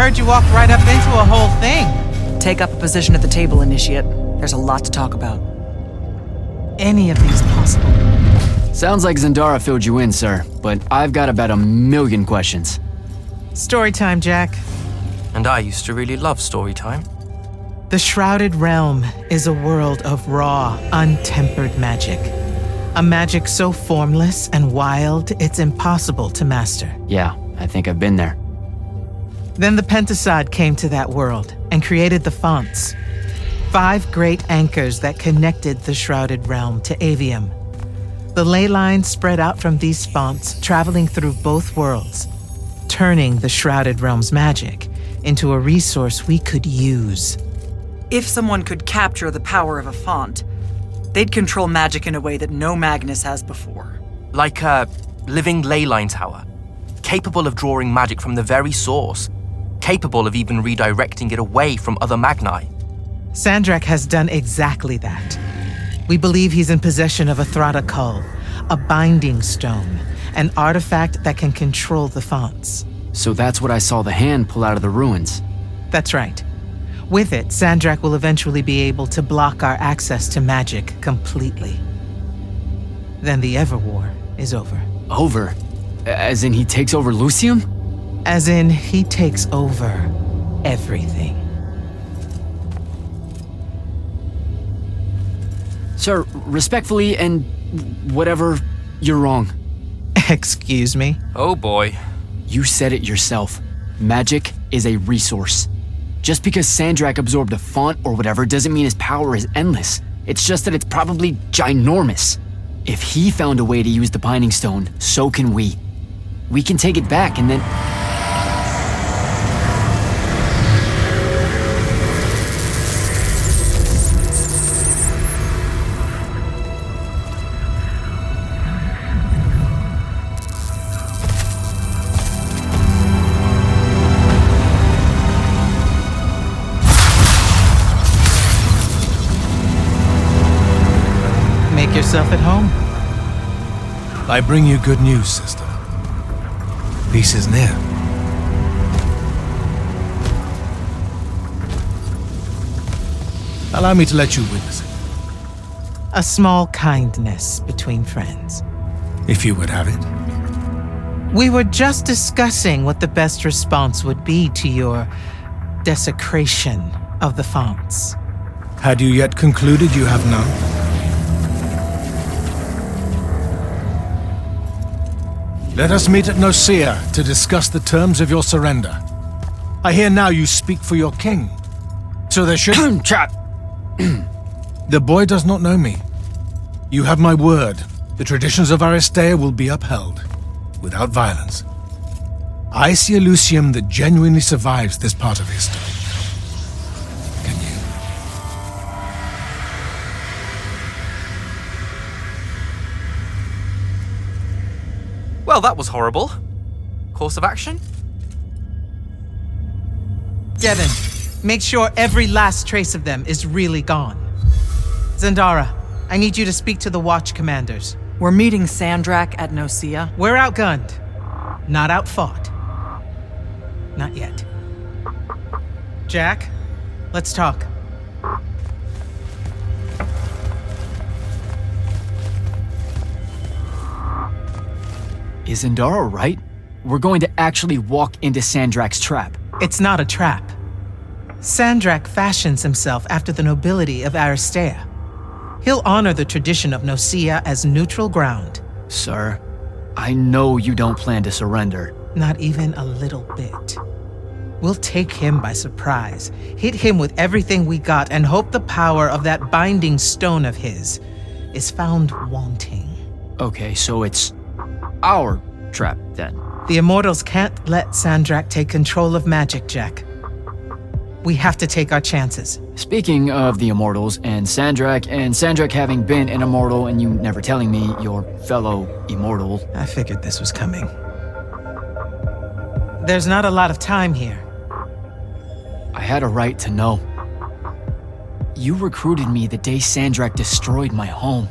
heard you walked right up into a whole thing. Take up a position at the table, Initiate. There's a lot to talk about. Any of these possible? Sounds like Zendara filled you in, sir, but I've got about 1,000,000 questions. Story time, Jack. And I used to really love story time. The Shrouded Realm is a world of raw, untempered magic. A magic so formless and wild, it's impossible to master. Yeah, I think I've been there. Then the Pentasod came to that world and created the fonts. 5 great anchors that connected the Shrouded Realm to Avium. The ley lines spread out from these fonts, traveling through both worlds, turning the Shrouded Realm's magic into a resource we could use. If someone could capture the power of a font, they'd control magic in a way that no Magnus has before. Like a living ley line tower, capable of drawing magic from the very source, capable of even redirecting it away from other Magni. Sandrak has done exactly that. We believe he's in possession of a Thrata Cull, a binding stone, an artifact that can control the fonts. So that's what I saw the hand pull out of the ruins. That's right. With it, Sandrak will eventually be able to block our access to magic completely. Then the Everwar is over. Over? As in he takes over Lucium? As in, he takes over everything. Sir, respectfully and whatever, you're wrong. Excuse me? Oh boy. You said it yourself. Magic is a resource. Just because Sandrak absorbed a font or whatever doesn't mean his power is endless. It's just that it's probably ginormous. If he found a way to use the Binding Stone, so can we. We can take it back and then... Make yourself at home. I bring you good news, sister. Peace is near. Allow me to let you witness it, A small kindness between friends. if you would have it. We were just discussing what the best response would be to your desecration of the fonts. Had you yet concluded you have none? Let us meet at Nicaea to discuss the terms of your surrender. I hear now you speak for your king. So there should... Trap! The boy does not know me. You have my word. The traditions of Aristea will be upheld, without violence. I see a Lucium that genuinely survives this part of history. Can you? Well, that was horrible. Course of action? Devin, make sure every last trace of them is really gone. Zendara, I need you to speak to the Watch Commanders. We're meeting Sandrak at Nicaea. We're outgunned, not outfought. Not yet. Jack, let's talk. Is Zendara right? We're going to actually walk into Sandrak's trap. It's not a trap. Sandrak fashions himself after the nobility of Aristea. He'll honor the tradition of Nicaea as neutral ground. Sir, I know you don't plan to surrender. Not even a little bit. We'll take him by surprise, hit him with everything we got, and hope the power of that binding stone of his is found wanting. Okay, so it's our trap then. The Immortals can't let Sandrak take control of magic, Jack. We have to take our chances. Speaking of the Immortals and Sandrak having been an Immortal and you never telling me your fellow Immortal. I figured this was coming. There's not a lot of time here. I had a right to know. You recruited me the day Sandrak destroyed my home.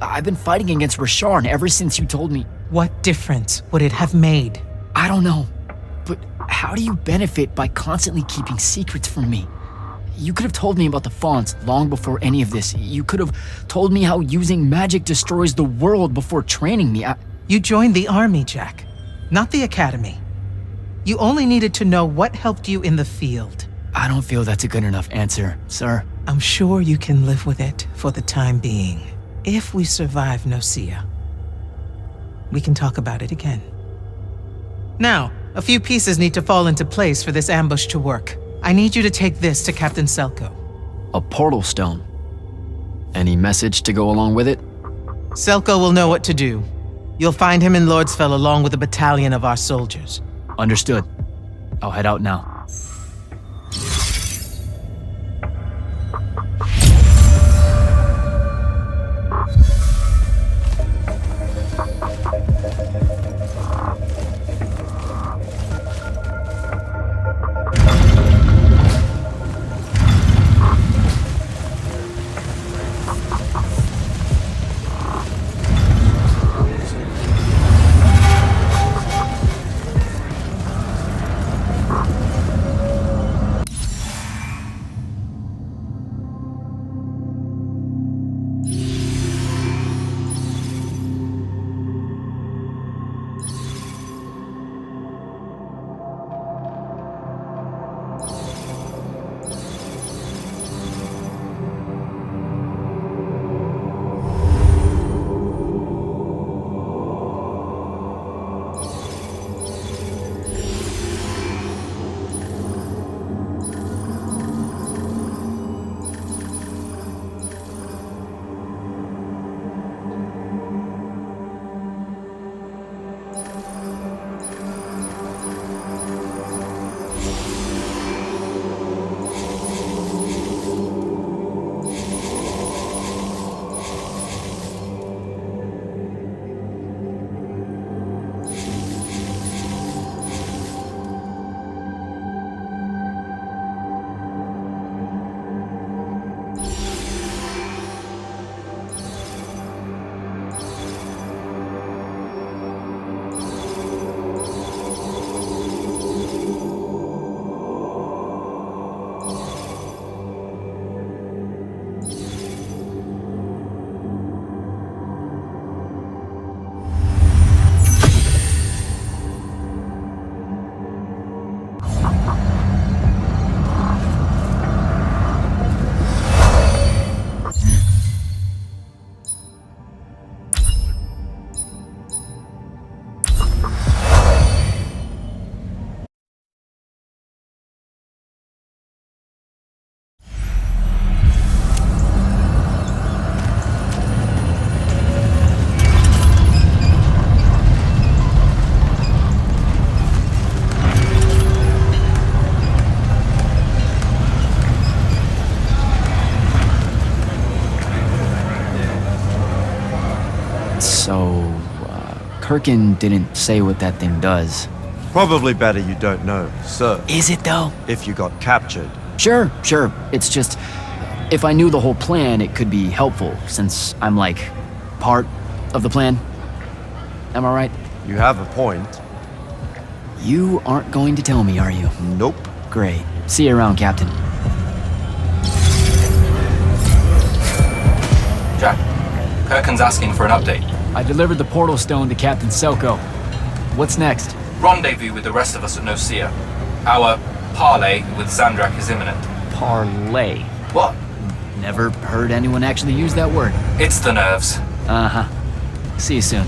I've been fighting against Rasharn ever since you told me. What difference would it have made? I don't know, but how do you benefit by constantly keeping secrets from me? You could have told me about the fonts long before any of this. You could have told me how using magic destroys the world before training me. You joined the army, Jack, not the academy. You only needed to know what helped you in the field. I don't feel that's a good enough answer, sir. I'm sure you can live with it for the time being. If we survive Nocia, we can talk about it again. Now, a few pieces need to fall into place for this ambush to work. I need you to take this to Captain Selko. A portal stone. Any message to go along with it? Selko will know what to do. You'll find him in Lordsfell along with a battalion of our soldiers. Understood. I'll head out now. Kirkin didn't say what that thing does. Probably better you don't know, sir. Is it though? If you got captured. Sure. It's just, if I knew the whole plan, it could be helpful, since I'm like, part of the plan. Am I right? You have a point. You aren't going to tell me, are you? Nope. Great. See you around, Captain. Jack, Kirkin's asking for an update. I delivered the portal stone to Captain Selko. What's next? Rendezvous with the rest of us at Nocia. Our parley with Sandrak is imminent. Parlay. What? Never heard anyone actually use that word. It's the nerves. Uh-huh. See you soon.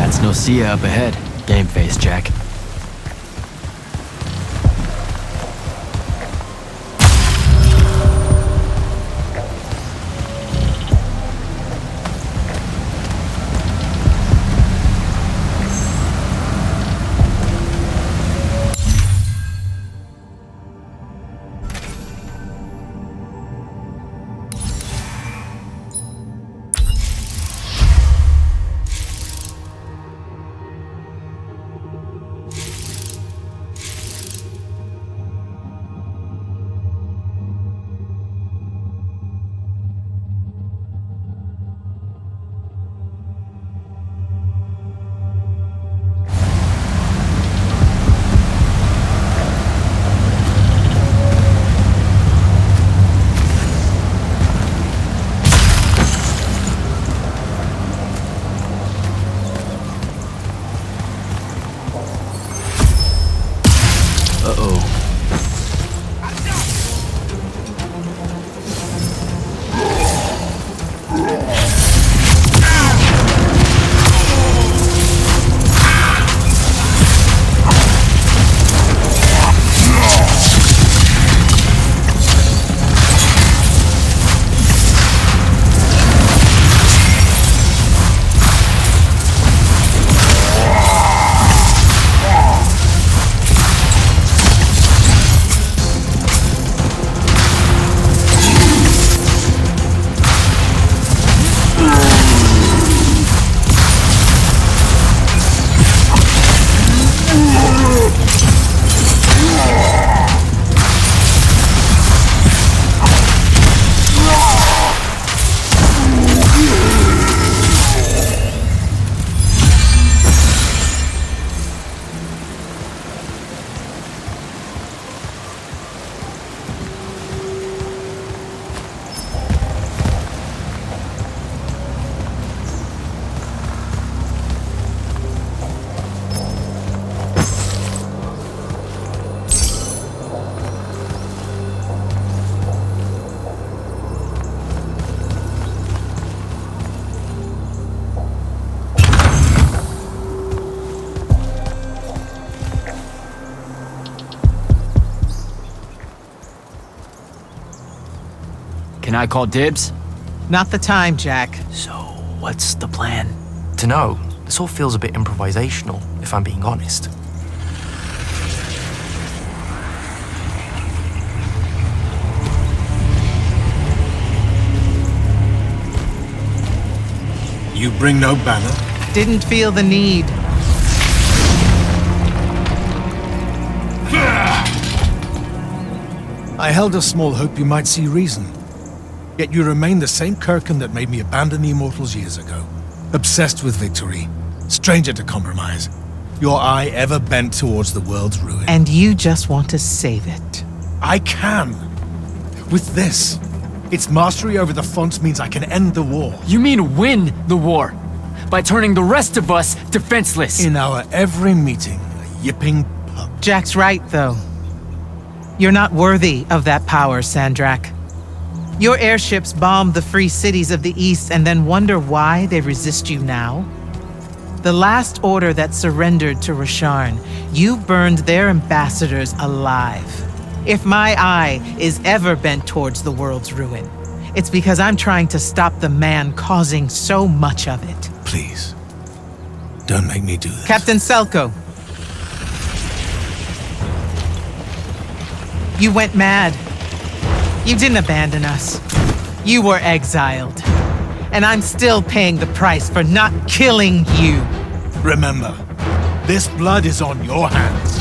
That's no see ya up ahead. Game face, Jack. Can I call dibs? Not the time, Jack. So, what's the plan? Dunno, this all feels a bit improvisational, if I'm being honest. You bring no banner? Didn't feel the need. I held a small hope you might see reason. Yet you remain the same Kirkin that made me abandon the Immortals years ago. Obsessed with victory, stranger to compromise. Your eye ever bent towards the world's ruin. And you just want to save it. I can. With this. Its mastery over the fonts means I can end the war. You mean win the war? By turning the rest of us defenseless? In our every meeting, a yipping pup. Jack's right, though. You're not worthy of that power, Sandrak. Your airships bomb the free cities of the East and then wonder why they resist you now? The last order that surrendered to Rasharn, you burned their ambassadors alive. If my eye is ever bent towards the world's ruin, it's because I'm trying to stop the man causing so much of it. Please, don't make me do this. Captain Selko. You went mad. You didn't abandon us. You were exiled. And I'm still paying the price for not killing you. Remember, this blood is on your hands.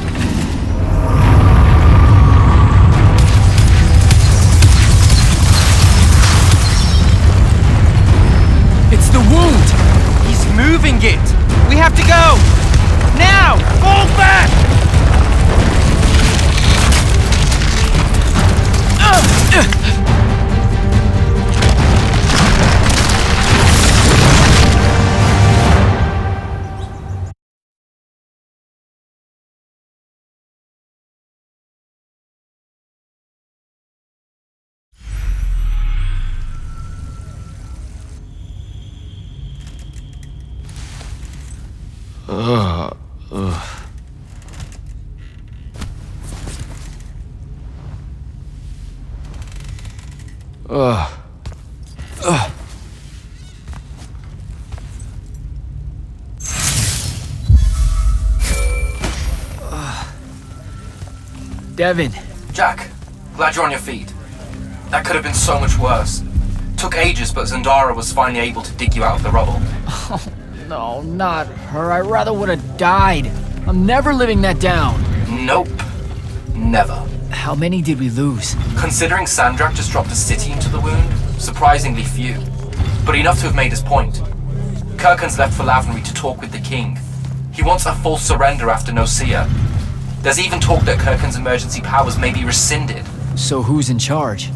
It's the wound! He's moving it! We have to go! Now! Fall back! Devin. Jack, glad you're on your feet. That could have been so much worse. Took ages, but Zendara was finally able to dig you out of the rubble. No, not her. I rather would have died. I'm never living that down. Nope. Never. How many did we lose? Considering Sandrak just dropped a city into the wound, surprisingly few. But enough to have made his point. Kirkhan's left for Lavenry to talk with the king. He wants a full surrender after Nocia. There's even talk that Kirkhan's emergency powers may be rescinded. So who's in charge?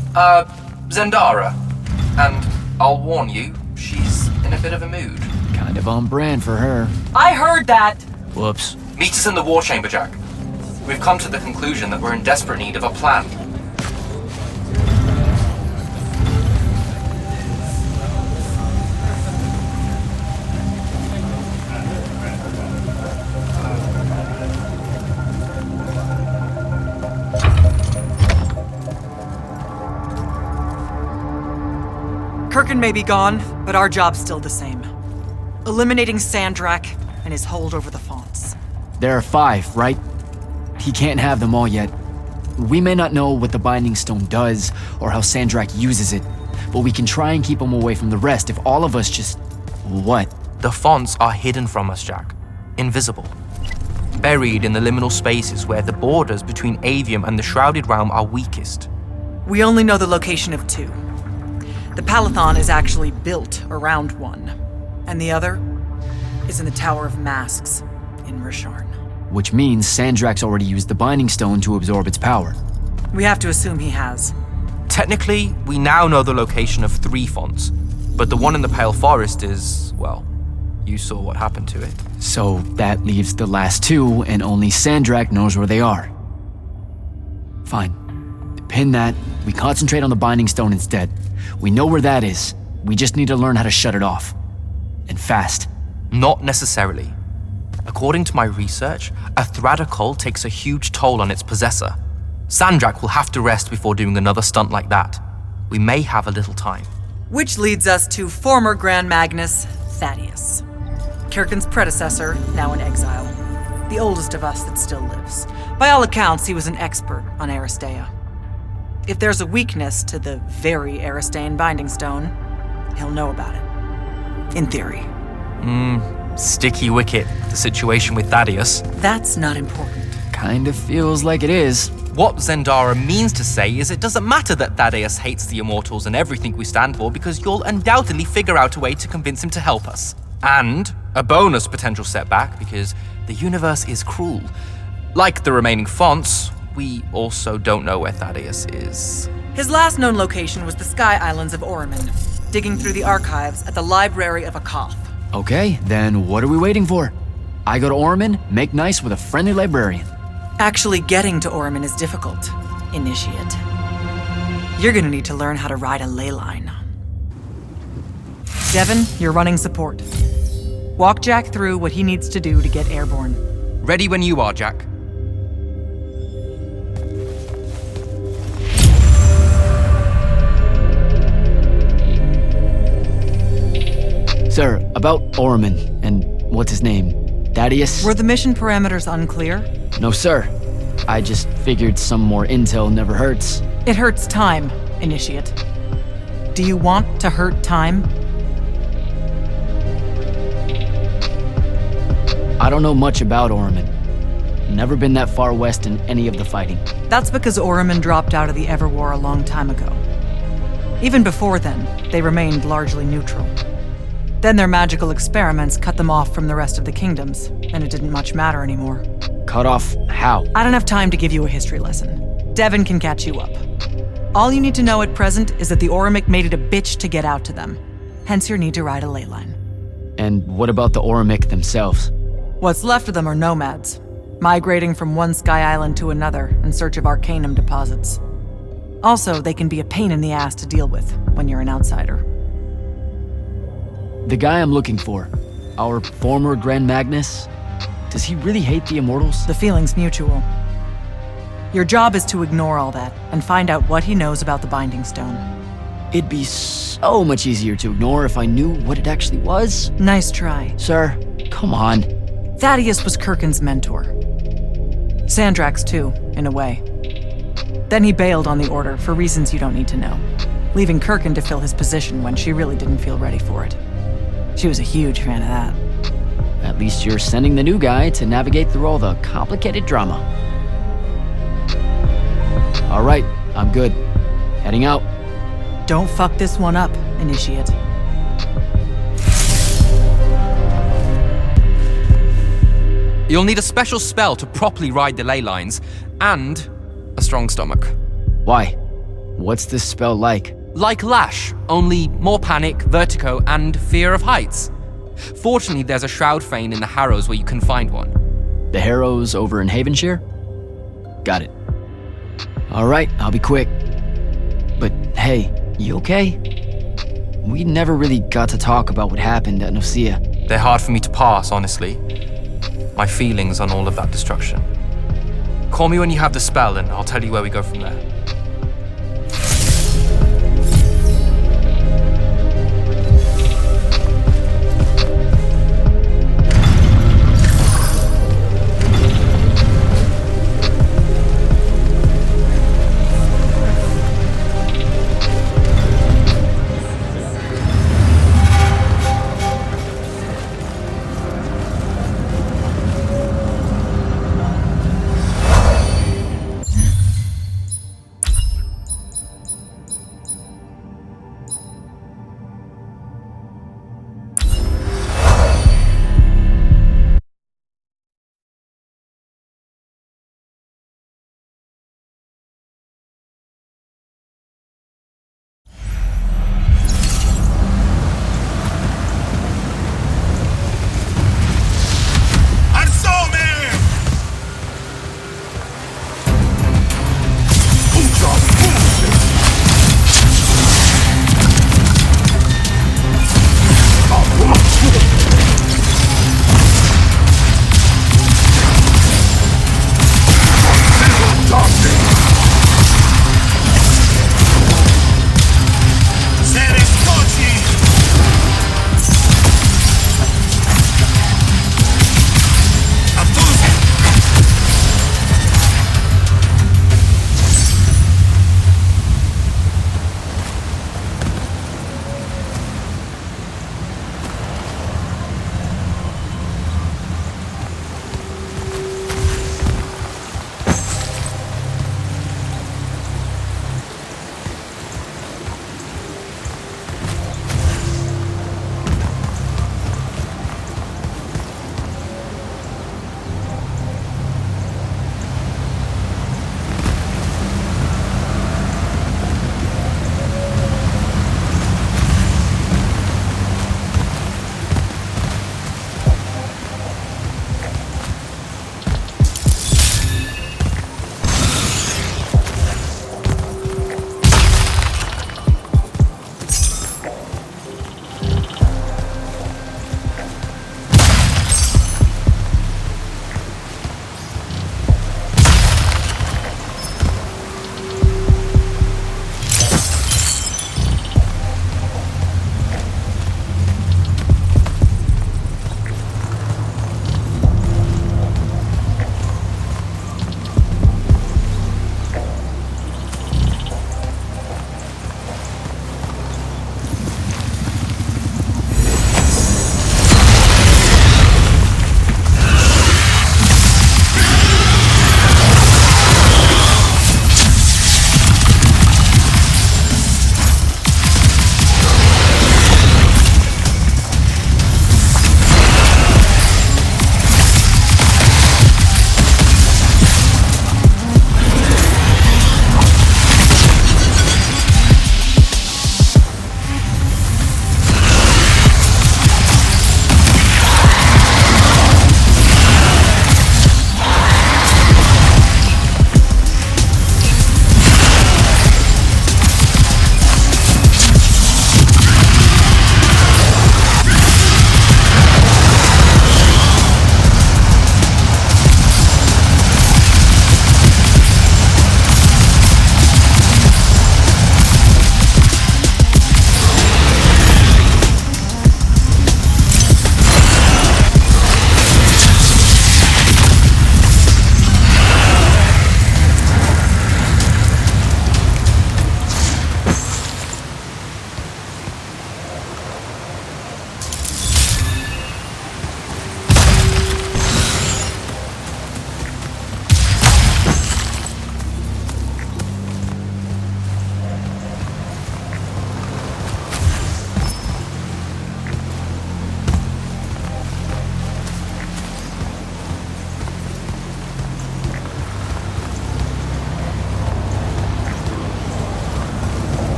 Zendara. And I'll warn you, she's in a bit of a mood. Kind of on brand for her. I heard that! Whoops. Meet us in the war chamber, Jack. We've come to the conclusion that we're in desperate need of a plan. Kirkhan may be gone, but our job's still the same. Eliminating Sandrak and his hold over the fonts. There are 5, right? He can't have them all yet. We may not know what the Binding Stone does, or how Sandrak uses it, but we can try and keep him away from the rest if all of us just... What? The fonts are hidden from us, Jack. Invisible. Buried in the liminal spaces where the borders between Avium and the Shrouded Realm are weakest. We only know the location of 2. The Palathon is actually built around one, and the other is in the Tower of Masks in Risharn. Which means Sandrak's already used the Binding Stone to absorb its power. We have to assume he has. Technically, we now know the location of 3 fonts, but the one in the Pale Forest is, well, you saw what happened to it. So that leaves the last 2, and only Sandrak knows where they are. Fine. Pin that. We concentrate on the Binding Stone instead. We know where that is. We just need to learn how to shut it off. And fast. Not necessarily. According to my research, a Thradakol takes a huge toll on its possessor. Sandrak will have to rest before doing another stunt like that. We may have a little time. Which leads us to former Grand Magnus, Thaddeus. Kirkhan's predecessor, now in exile. The oldest of us that still lives. By all accounts, he was an expert on Aristea. If there's a weakness to the very Aristean Binding Stone, he'll know about it. In theory. Sticky wicket, the situation with Thaddeus. That's not important. Kind of feels like it is. What Zendara means to say is it doesn't matter that Thaddeus hates the Immortals and everything we stand for, because you'll undoubtedly figure out a way to convince him to help us. And a bonus potential setback, because the universe is cruel. Like the remaining fonts, we also don't know where Thaddeus is. His last known location was the Sky Islands of Oramin, digging through the archives at the Library of Akoth. Okay, then what are we waiting for? I go to Oramin, make nice with a friendly librarian. Actually getting to Oramin is difficult, Initiate. You're gonna need to learn how to ride a ley line. Devin, you're running support. Walk Jack through what he needs to do to get airborne. Ready when you are, Jack. Sir, about Oramin and what's his name? Thaddeus? Were the mission parameters unclear? No, sir. I just figured some more intel never hurts. It hurts time, Initiate. Do you want to hurt time? I don't know much about Oramin. Never been that far west in any of the fighting. That's because Oramin dropped out of the Everwar a long time ago. Even before then, they remained largely neutral. Then their magical experiments cut them off from the rest of the kingdoms, and it didn't much matter anymore. Cut off how? I don't have time to give you a history lesson. Devin can catch you up. All you need to know at present is that the Orimic made it a bitch to get out to them. Hence your need to ride a ley line. And what about the Orimic themselves? What's left of them are nomads, migrating from one sky island to another in search of arcanum deposits. Also, they can be a pain in the ass to deal with when you're an outsider. The guy I'm looking for, our former Grand Magnus, Does he really hate the Immortals? The feeling's mutual. Your job is to ignore all that and find out what he knows about the Binding Stone. It'd be so much easier to ignore if I knew what it actually was. Nice try. Sir, come on. Thaddeus was Kirkin's mentor. Sandrax too, in a way. Then he bailed on the Order for reasons you don't need to know, leaving Kirkin to fill his position when she really didn't feel ready for it. She was a huge fan of that. At least you're sending the new guy to navigate through all the complicated drama. All right, I'm good. Heading out. Don't fuck this one up, Initiate. You'll need a special spell to properly ride the ley lines, and a strong stomach. Why? What's this spell like? Like Lash, only more panic, vertigo, and fear of heights. Fortunately, there's a Shroud Fane in the Harrows where you can find one. The Harrows over in Havenshire? Got it. All right, I'll be quick. But hey, you okay? We never really got to talk about what happened at Nicaea. They're hard for me to pass, honestly. My feelings on all of that destruction. Call me when you have the spell and I'll tell you where we go from there.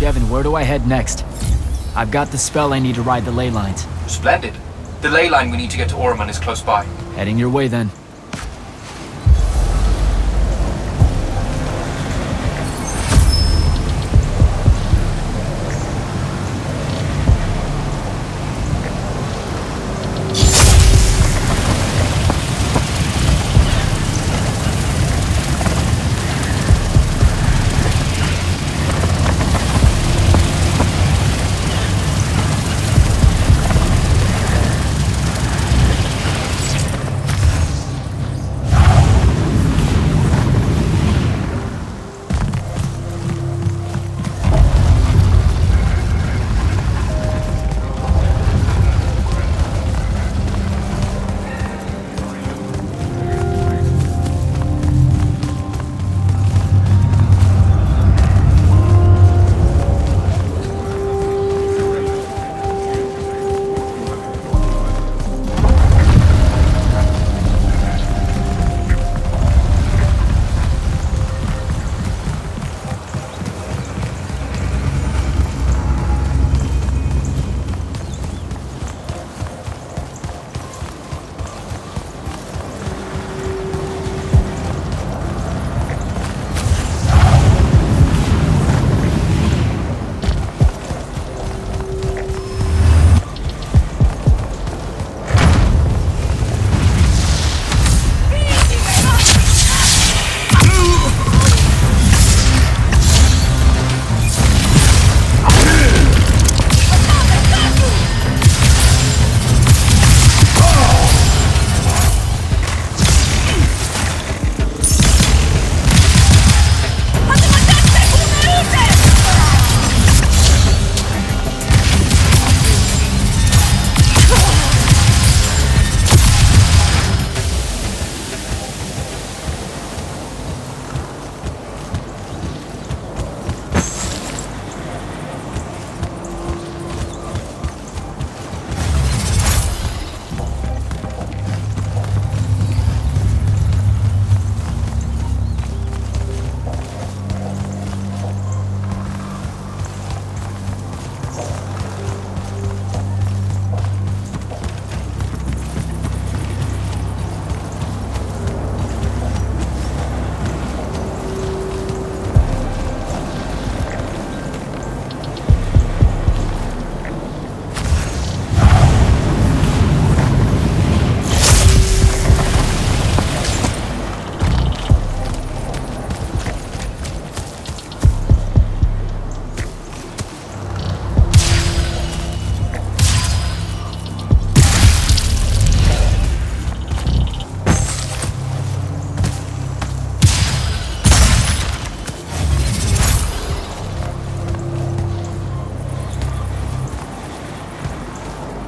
Devin, where do I head next? I've got the spell I need to ride the ley lines. Splendid. The ley line we need to get to Orman is close by. Heading your way then.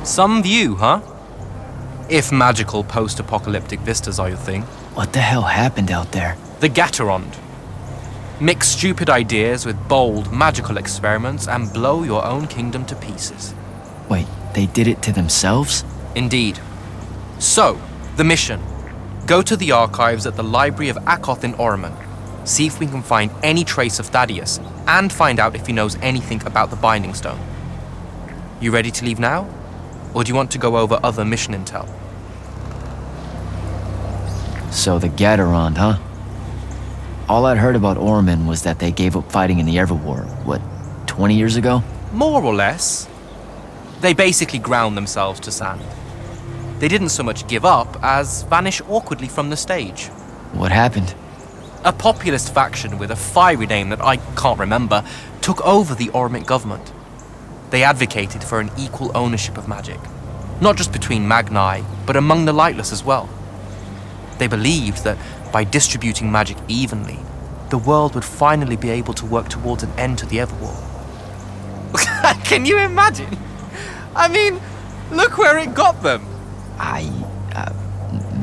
Some view, huh? If magical post-apocalyptic vistas are your thing. What the hell happened out there? The Gatorond. Mix stupid ideas with bold, magical experiments and blow your own kingdom to pieces. Wait, they did it to themselves? Indeed. So, the mission. Go to the archives at the Library of Akoth in Orman. See if we can find any trace of Thaddeus, and find out if he knows anything about the Binding Stone. You ready to leave now? Or do you want to go over other mission intel? So the Gatorond, huh? All I'd heard about Orman was that they gave up fighting in the Everwar, what, 20 years ago? More or less. They basically ground themselves to sand. They didn't so much give up as vanish awkwardly from the stage. What happened? A populist faction with a fiery name that I can't remember took over the Ormic government. They advocated for an equal ownership of magic, not just between Magni, but among the lightless as well. They believed that by distributing magic evenly, the world would finally be able to work towards an end to the Everwar. Can you imagine? I mean, look where it got them.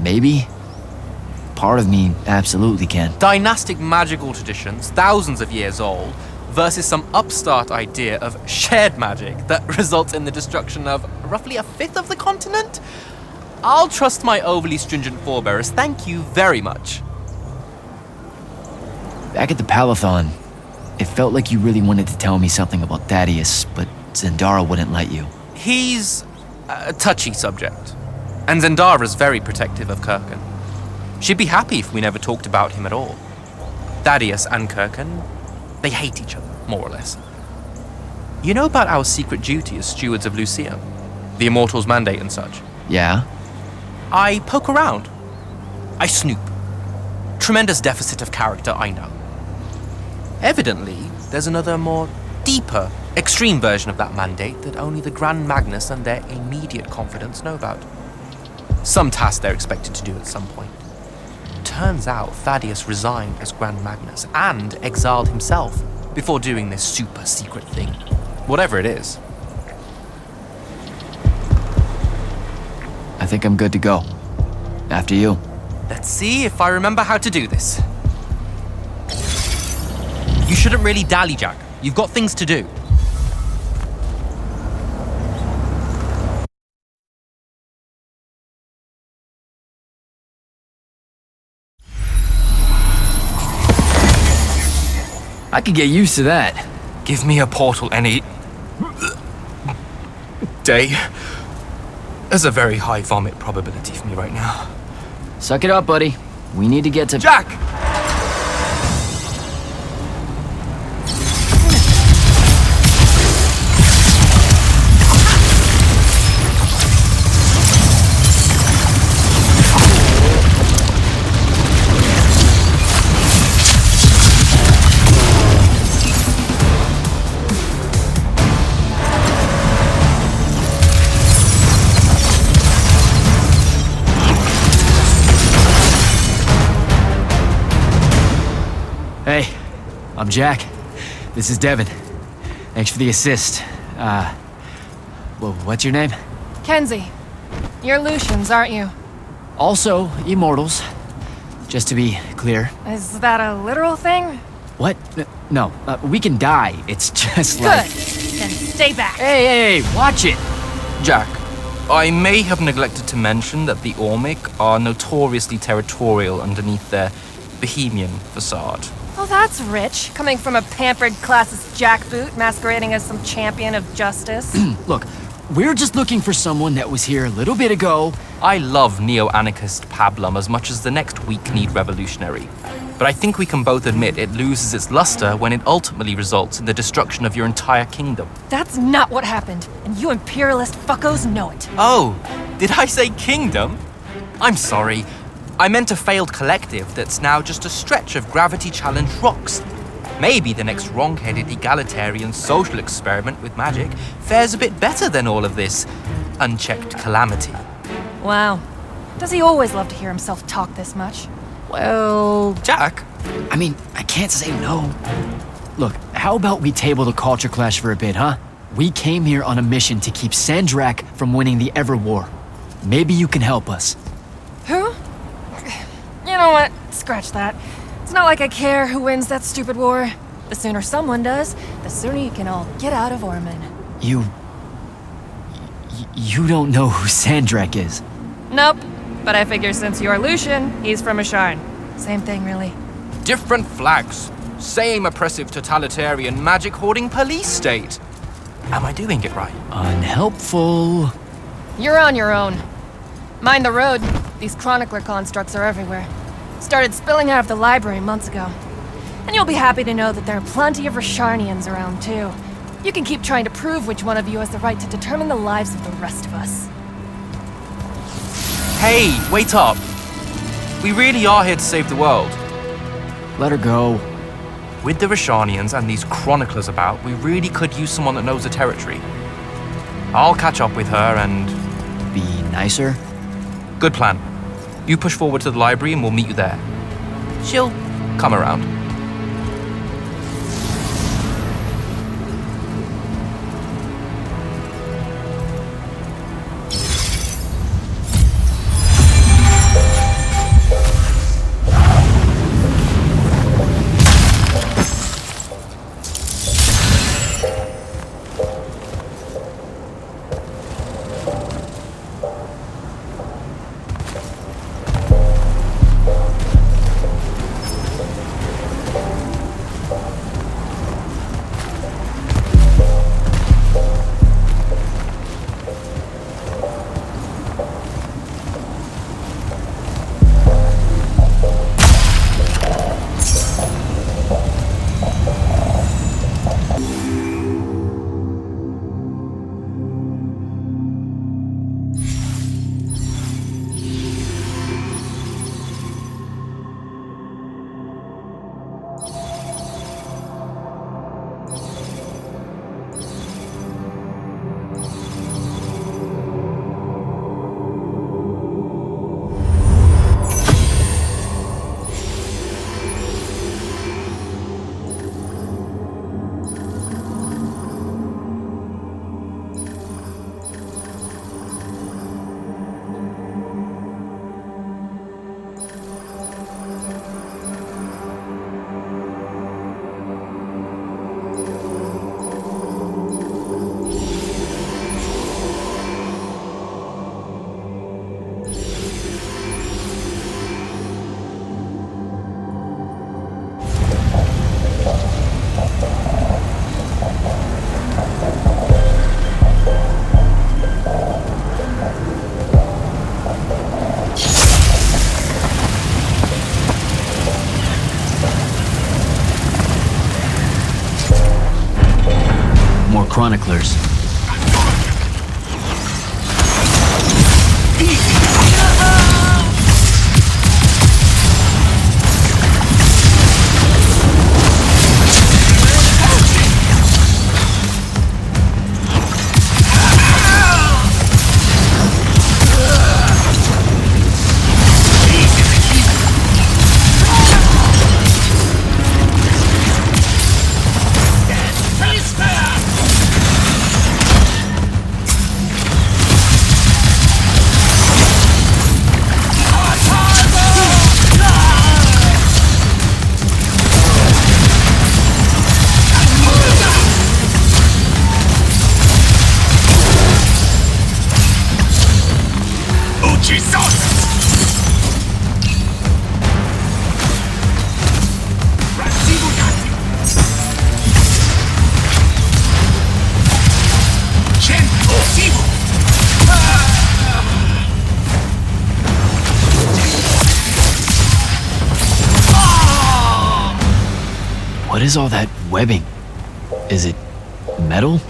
Maybe? Part of me absolutely can. Dynastic magical traditions, thousands of years old, versus some upstart idea of shared magic that results in the destruction of roughly a fifth of the continent? I'll trust my overly stringent forebearers, thank you very much. Back at the Palathon, It felt like you really wanted to tell me something about Thaddeus, but Zendara wouldn't let you. He's a touchy subject, and Zendara's very protective of Kirkin. She'd be happy if we never talked about him at all. Thaddeus and Kirkin, they hate each other, more or less. You know about our secret duty as stewards of Lucium? The Immortals' mandate and such? Yeah? I poke around. I snoop. Tremendous deficit of character, I know. Evidently, there's another more deeper, extreme version of that mandate that only the Grand Magnus and their immediate confidants know about. Some task they're expected to do at some point. Turns out Thaddeus resigned as Grand Magnus and exiled himself before doing this super secret thing. Whatever it is. I think I'm good to go. After you. Let's see if I remember how to do this. You shouldn't really dally, Jack. You've got things to do. I could get used to that. Give me a portal any day. There's a very high vomit probability for me right now. Suck it up, buddy. We need to get to... Jack! Hey, I'm Jack. This is Devin. Thanks for the assist. Well, what's your name? Kenzie. You're Lucians, aren't you? Also, Immortals. Just to be clear. Is that a literal thing? What? No, we can die. It's just Good. like... Then stay back. Hey, watch it! Jack, I may have neglected to mention that the Ormic are notoriously territorial underneath their Bohemian facade. Oh, that's rich. Coming from a pampered classist jackboot masquerading as some champion of justice. Look, we're just looking for someone that was here a little bit ago. I love neo-anarchist pablum as much as the next weak-kneed revolutionary. But I think we can both admit it loses its luster when it ultimately results in the destruction of your entire kingdom. That's not what happened, and you imperialist fuckos know it. Oh, did I say kingdom? I'm sorry. I meant a failed collective that's now just a stretch of gravity-challenged rocks. Maybe the next wrong-headed egalitarian social experiment with magic fares a bit better than all of this unchecked calamity. Wow. Does he always love to hear himself talk this much? Well... Jack? I mean, I can't say no. Look, how about we table the culture clash for a bit, huh? We came here on a mission to keep Sandrak from winning the Ever War. Maybe you can help us. Who? You know what? Scratch that. It's not like I care who wins that stupid war. The sooner someone does, the sooner you can all get out of Orman. You don't know who Sandrak is? Nope. But I figure since you're Lucian, he's from Asharn. Same thing, really. Different flags. Same oppressive totalitarian magic-hoarding police state. Am I doing it right? Unhelpful. You're on your own. Mind the road. These chronicler constructs are everywhere. Started spilling out of the library months ago. And you'll be happy to know that there are plenty of Rasharnians around, too. You can keep trying to prove which one of you has the right to determine the lives of the rest of us. Hey, wait up. We really are here to save the world. Let her go. With the Rashanians and these chroniclers about, we really could use someone that knows the territory. I'll catch up with her and... Be nicer? Good plan. You push forward to the library and we'll meet you there. She'll come around. chroniclers. What is all that webbing? Is it metal?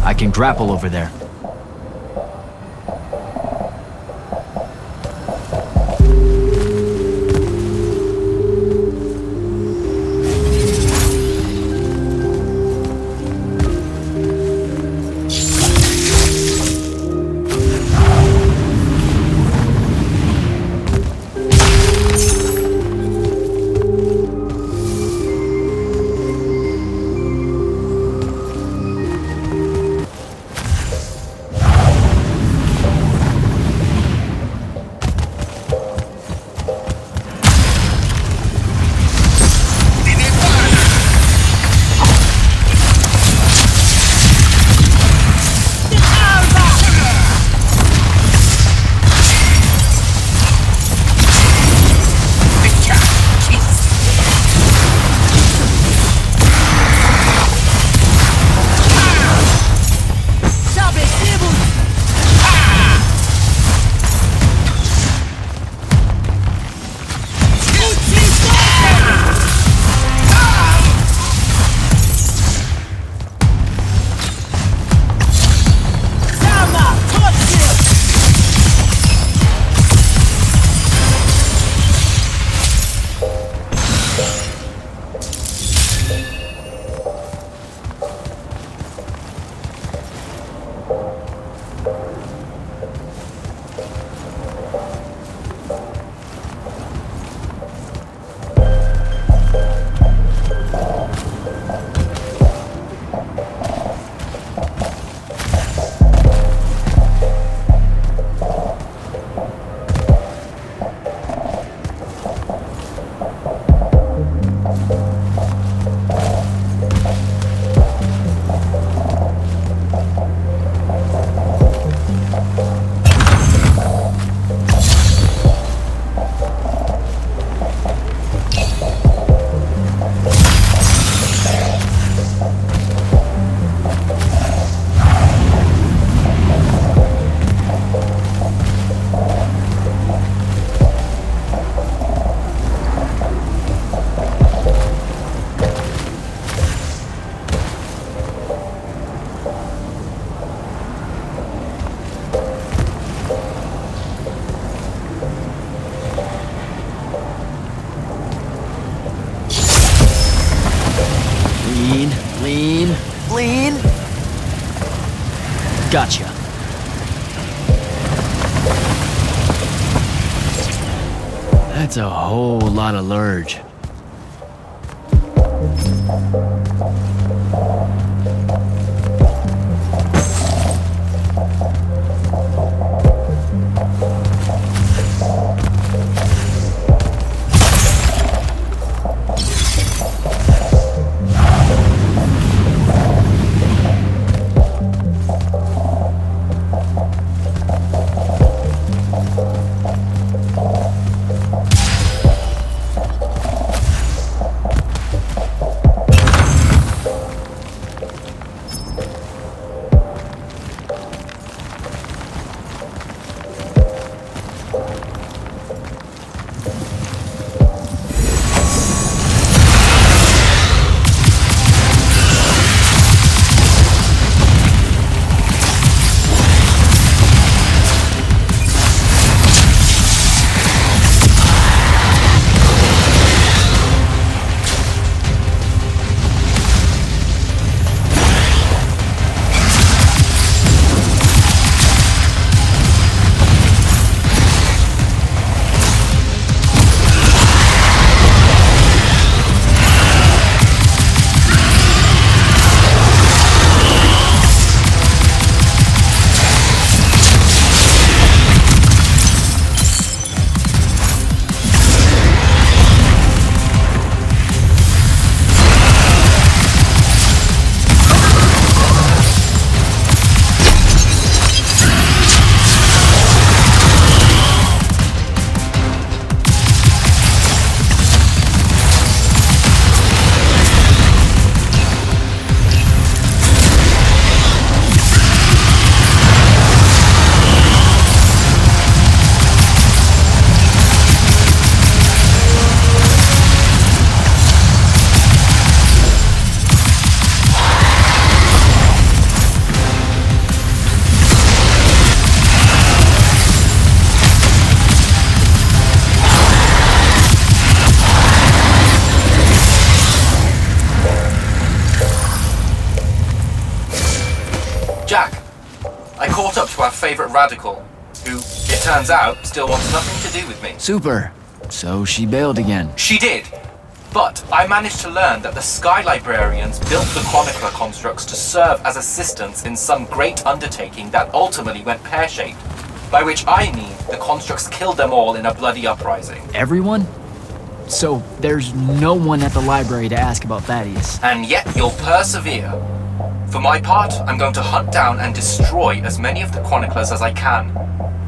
I can grapple over there. Lean. Gotcha. That's a whole lot of lurge. radical, who, it turns out, still wants nothing to do with me. Super. So she bailed again. She did. But I managed to learn that the Sky Librarians built the Chronicler constructs to serve as assistants in some great undertaking that ultimately went pear-shaped. By which I mean the constructs killed them all in a bloody uprising. Everyone? So there's no one at the library to ask about Thaddeus. And yet you'll persevere. For my part, I'm going to hunt down and destroy as many of the Chroniclers as I can.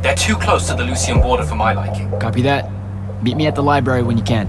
They're too close to the Lucian border for my liking. Copy that. Meet me at the library when you can.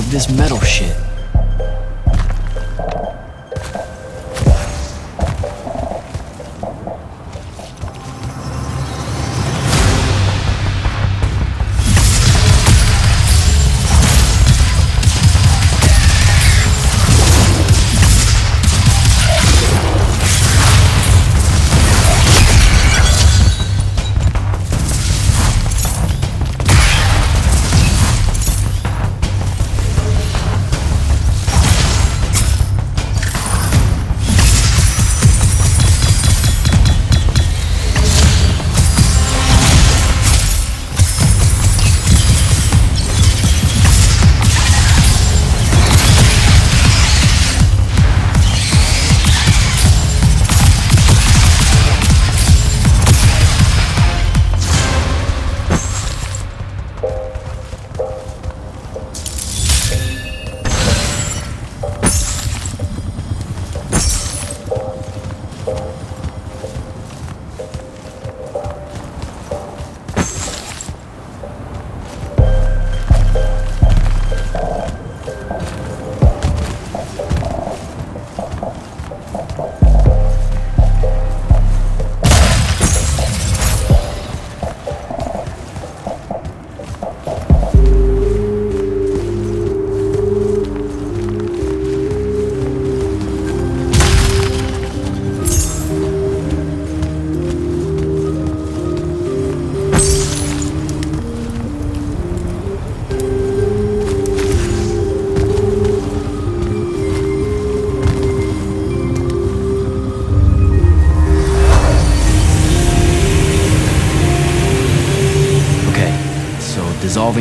This metal shit.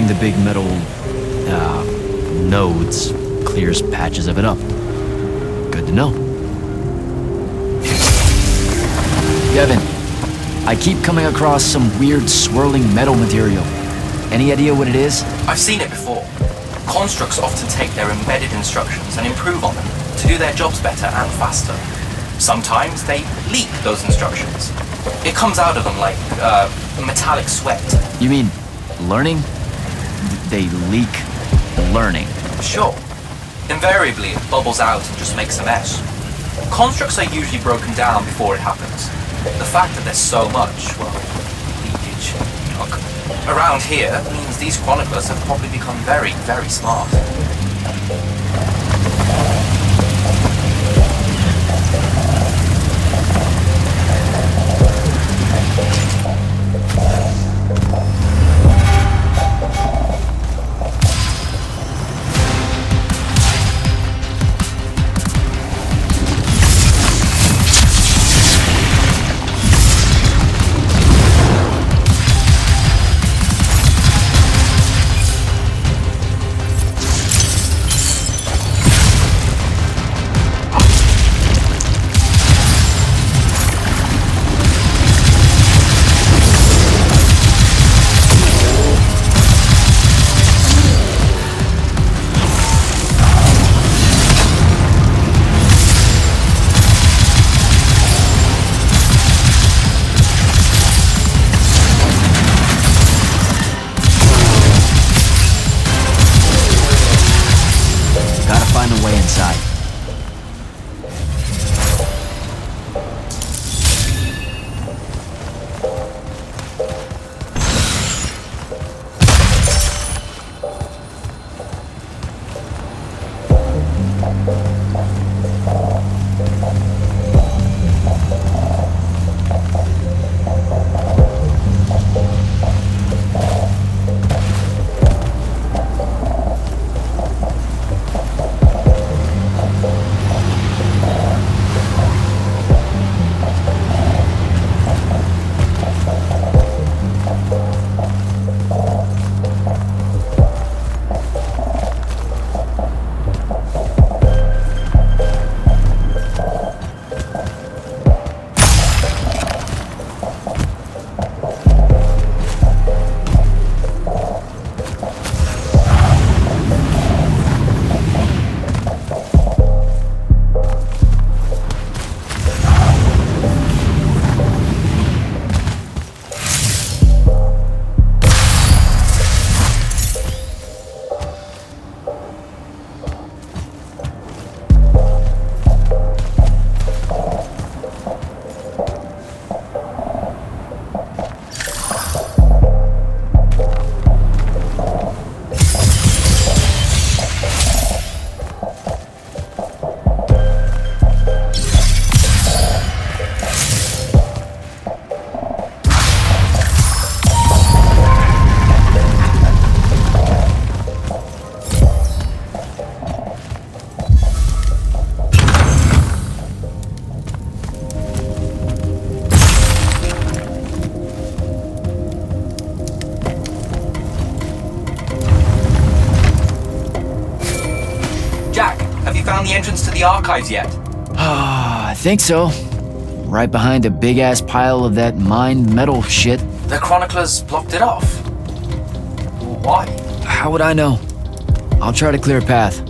Removing the big metal, nodes clears patches of it up. Good to know. Devin, I keep coming across some weird swirling metal material. Any idea what it is? I've seen it before. Constructs often take their embedded instructions and improve on them to do their jobs better and faster. Sometimes they leak those instructions. It comes out of them like metallic sweat. You mean learning? They leak learning. Sure. Invariably, it bubbles out and just makes a mess. Constructs are usually broken down before it happens. The fact that there's so much, well, leakage, around here means these chroniclers have probably become very, very smart. found the entrance to the archives yet? I think so. Right behind a big-ass pile of that mined metal shit. The chroniclers blocked it off. Why? How would I know? I'll try to clear a path.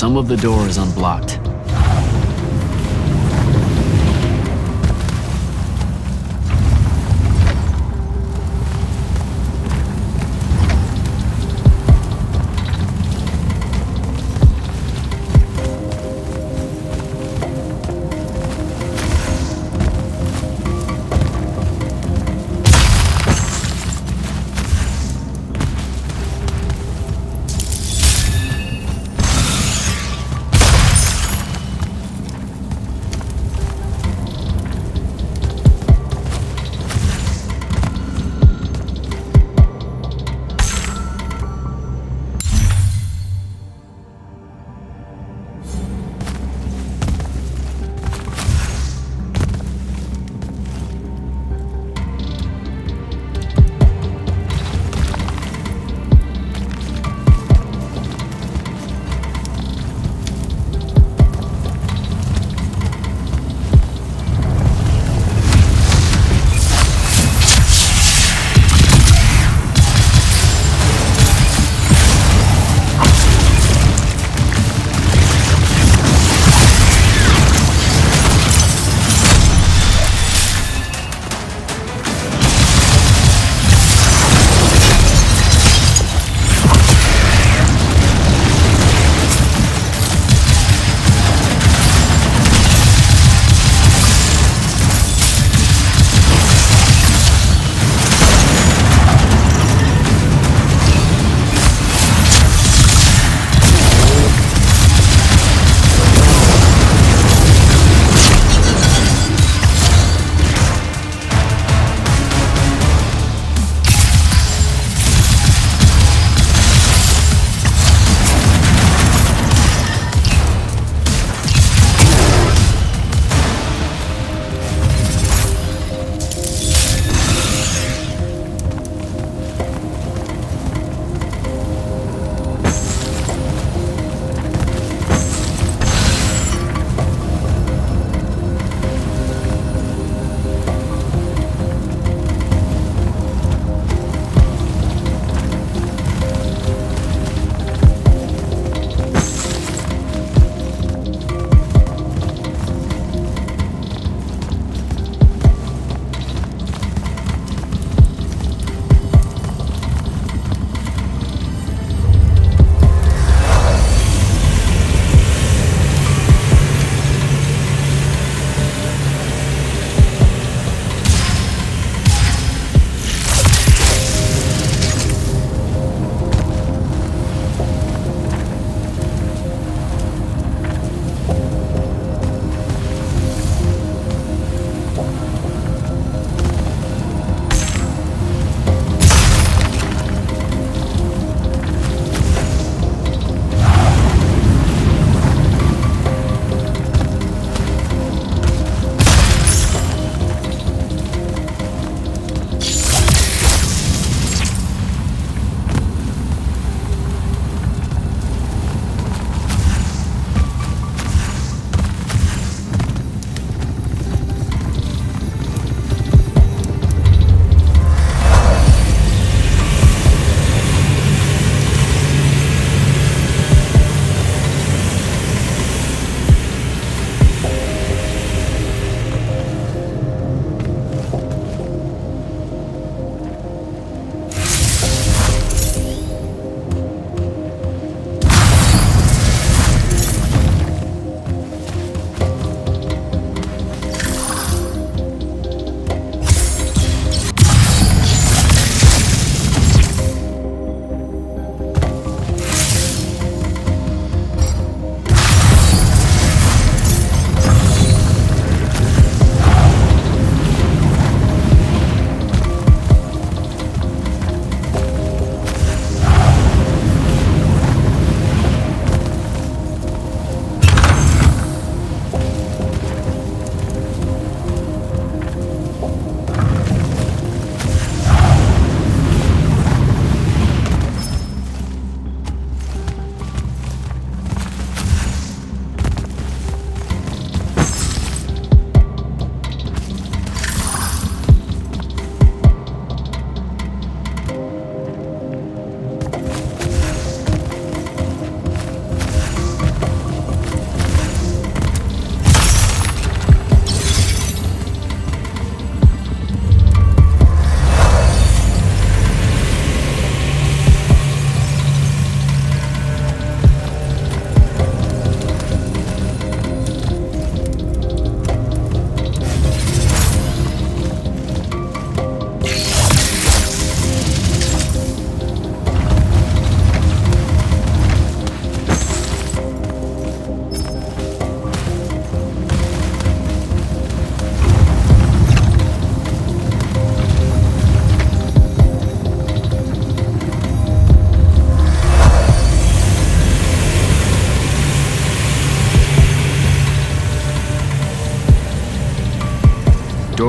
some of the door is unblocked.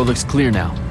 road looks clear now.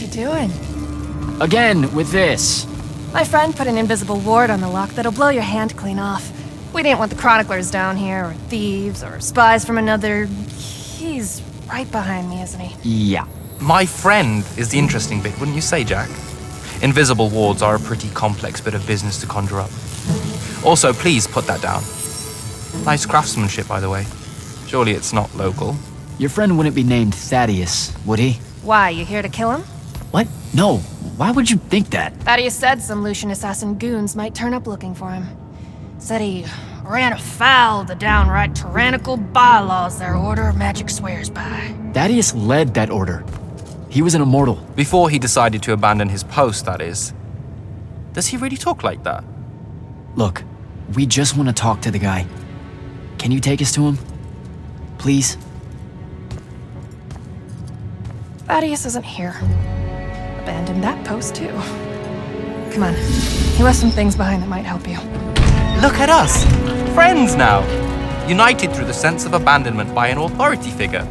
you doing? Again, with this. My friend put an invisible ward on the lock that'll blow your hand clean off. We didn't want the chroniclers down here, or thieves, or spies from another... He's right behind me, isn't he? Yeah. My friend is the interesting bit, wouldn't you say, Jack? Invisible wards are a pretty complex bit of business to conjure up. Also, please put that down. Nice craftsmanship, by the way. Surely it's not local. Your friend wouldn't be named Thaddeus, would he? Why, you here to kill him? What? No. Why would you think that? Thaddeus said some Lucian assassin goons might turn up looking for him. Said he ran afoul of the downright tyrannical bylaws their order of magic swears by. Thaddeus led that order. He was an immortal. Before he decided to abandon his post, that is. Does he really talk like that? Look, we just want to talk to the guy. Can you take us to him? Please? Thaddeus isn't here. Abandoned that post, too. Come on. He left some things behind that might help you. Look at us! Friends now! United through the sense of abandonment by an authority figure.